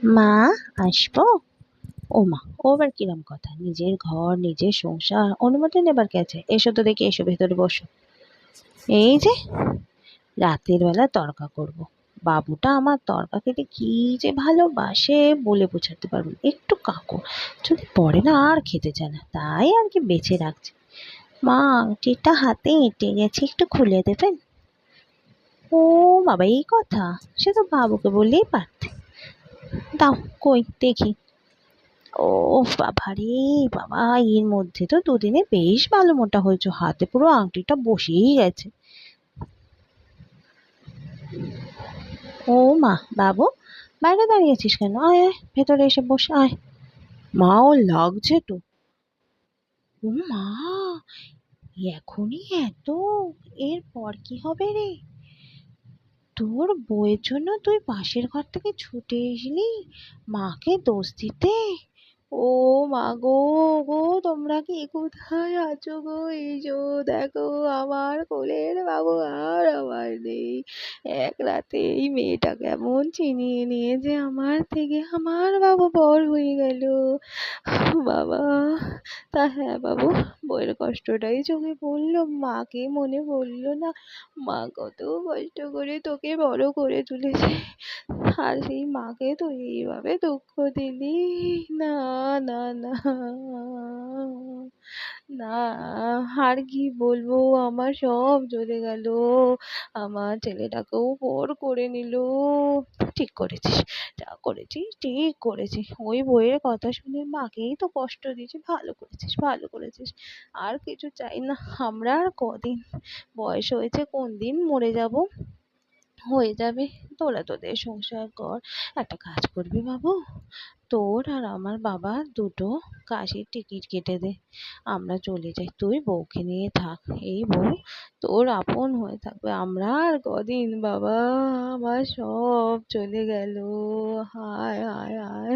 মা, আসবো? ও মা, ও আবার কিরম কথা? নিজের ঘর, নিজের সংসার, অনুমতি নেবার কে আছে? এসো তো দেখি, এসো ভেতরে বসো। এই যে রাতের বেলা তড়কা করবো। বাবুটা আমার তড়কা খেতে কি যে ভালোবাসে বলে বোঝাতে পারবো না। একটু কাকু যদি পরে না আর খেতে চায় না, তাই আর কি বেঁচে রাখছে। মা, আংটিটা হাতে এঁটে গেছে, একটু খুলে দেবেন? ও বাবা, এই কথা! সে তো বাবুকে বললেই পারতে। দাও, কই দেখি। ও বাবা রে বাবা, এর মধ্যে তো দুদিনে বেশ ভালো মোটা হয়েছে, হাতে পুরো আংটিটা বসেই গেছে। ও মা, বাবু বাইরে দাঁড়িয়ে আছিস কেন? আয় আয়, ভেতরে এসে বস, আয়। মা, ও লাগছে তো। ও মা, এখনই এত! এরপর কি হবে রে? তোর বউয়ের জন্য তুই পাশের ঘর থেকে ছুটে এসলি মাকে দোষ দিতে? ও মা গো, গো তোমরা কি কোথায় আছো গো? এসো, দেখো আমার কোলের বাবু আর আমার নেই। এক রাতেই মেয়েটা কেমন ছিনিয়ে নিয়েছে আমার থেকে, আমার বাবু বড় হয়ে গেল। বাবা, তা হ্যাঁ বাবু, বউয়ের কষ্টটাই চোখে পড়লো, মাকে মনে পড়লো না? মা কত কষ্ট করে তোকে বড় করে তুলেছে, আর সেই মাকে তুই এইভাবে দুঃখ দিলি? না, না, না, না, আর কি বলবো, আমার সব চলে গেল। আমার ছেলেটাকেও পর করে নিল। ঠিক করেছিস, যা করেছিস ঠিক করেছিস। ওই বইয়ের কথা শুনে মাকেই তো কষ্ট দিয়েছি। ভালো করেছিস, ভালো করেছিস। আর কিছু চাই না। আমরা আর কদিন, বয়স হয়েছে, কোন দিন মরে যাব। হয়ে যাবে। তোরা তোদের সংসার কর। একটা কাজ করবি বাবু, তোর আর আমার বাবা দুটো কাশির টিকিট কেটে দে, আমরা চলে যাই। তুই বউকে নিয়ে থাক, এই বউ তোর আপন হয়ে থাকবে। আমরা আর কদিন বাবা, আমার সব চলে গেল। হায় হায় হায়।